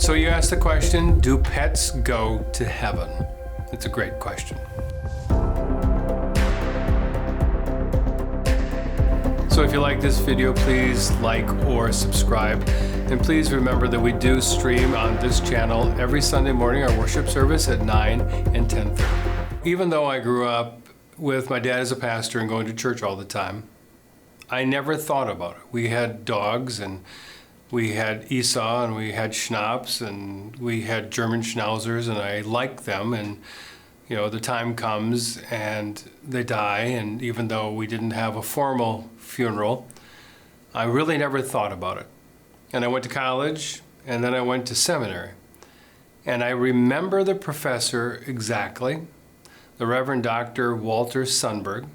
So you asked the question, do pets go to heaven? It's a great question. So if you like this video, please like or subscribe. And please remember that we do stream on this channel every Sunday morning, our worship service at 9 and 10:30. Even though I grew up with my dad as a pastor and going to church all the time, I never thought about it. We had dogs, and we had Esau, and we had Schnapps, and we had German Schnauzers, and I liked them. And you know, the time comes and they die, and even though we didn't have a formal funeral, I really never thought about it. And I went to college, and then I went to seminary. And I remember the professor exactly. The Reverend Dr. Walter Sundberg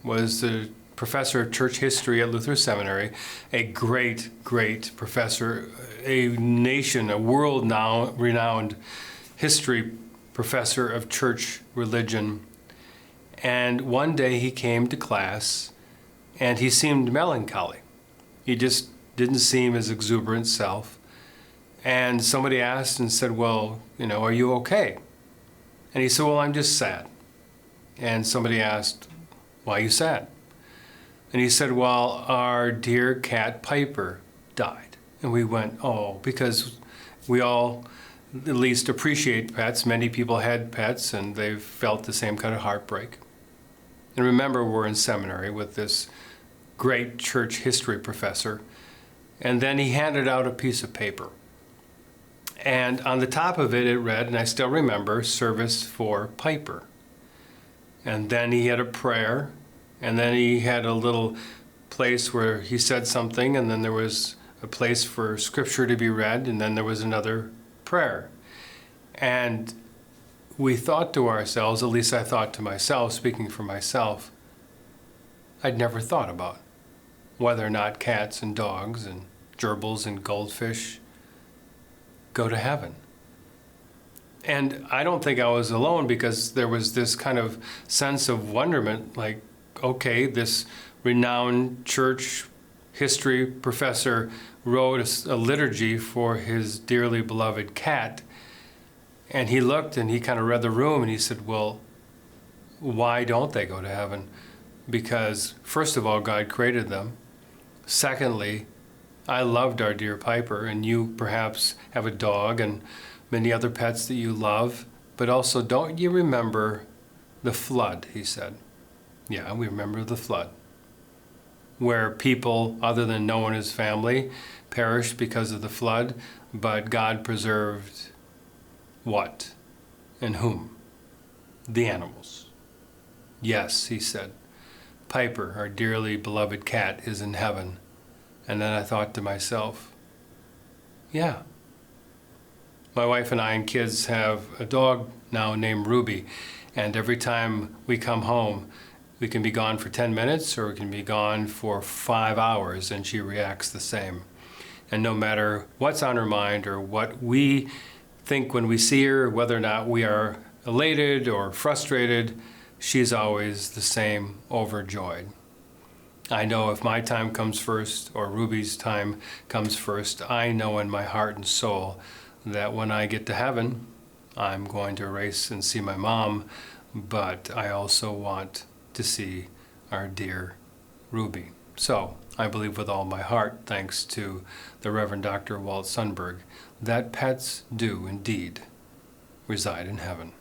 was the professor of church history at Lutheran Seminary, a great, great professor, a world-renowned history professor of church religion. And one day he came to class, and he seemed melancholy. He just didn't seem his exuberant self. And somebody asked and said, well, you know, are you okay? And he said, well, I'm just sad. And somebody asked, why are you sad? And he said, well, our dear cat Piper died. And we went, oh, because we all at least appreciate pets. Many people had pets, and they've felt the same kind of heartbreak. And remember, we're in seminary with this great church history professor. And then he handed out a piece of paper. And on the top of it, it read, and I still remember, service for Piper. And then he had a prayer, and then he had a little place where he said something, and then there was a place for scripture to be read, and then there was another prayer. And we thought to ourselves, at least I thought to myself, speaking for myself, I'd never thought about whether or not cats and dogs and gerbils and goldfish go to heaven. And I don't think I was alone, because there was this kind of sense of wonderment, like, okay, this renowned church history professor wrote a liturgy for his dearly beloved cat, and he looked and he kind of read the room, and he said, well, why don't they go to heaven? Because first of all, God created them. Secondly, I loved our dear Piper, and you perhaps have a dog and many other pets that you love, but also, don't you remember the flood, he said. Yeah, we remember the flood, where people other than Noah and his family perished because of the flood, but God preserved what and whom? The animals. Yes, he said, Piper, our dearly beloved cat, is in heaven. And then I thought to myself, yeah. My wife and I and kids have a dog now named Ruby, and every time we come home, we can be gone for 10 minutes or we can be gone for 5 hours, and she reacts the same. And no matter what's on her mind or what we think when we see her, whether or not we are elated or frustrated, she's always the same, overjoyed. I know if my time comes first or Ruby's time comes first, I know in my heart and soul that when I get to heaven, I'm going to race and see my mom, but I also want to see our dear Ruby. So I believe with all my heart, thanks to the Reverend Dr. Walt Sundberg, that pets do indeed reside in heaven.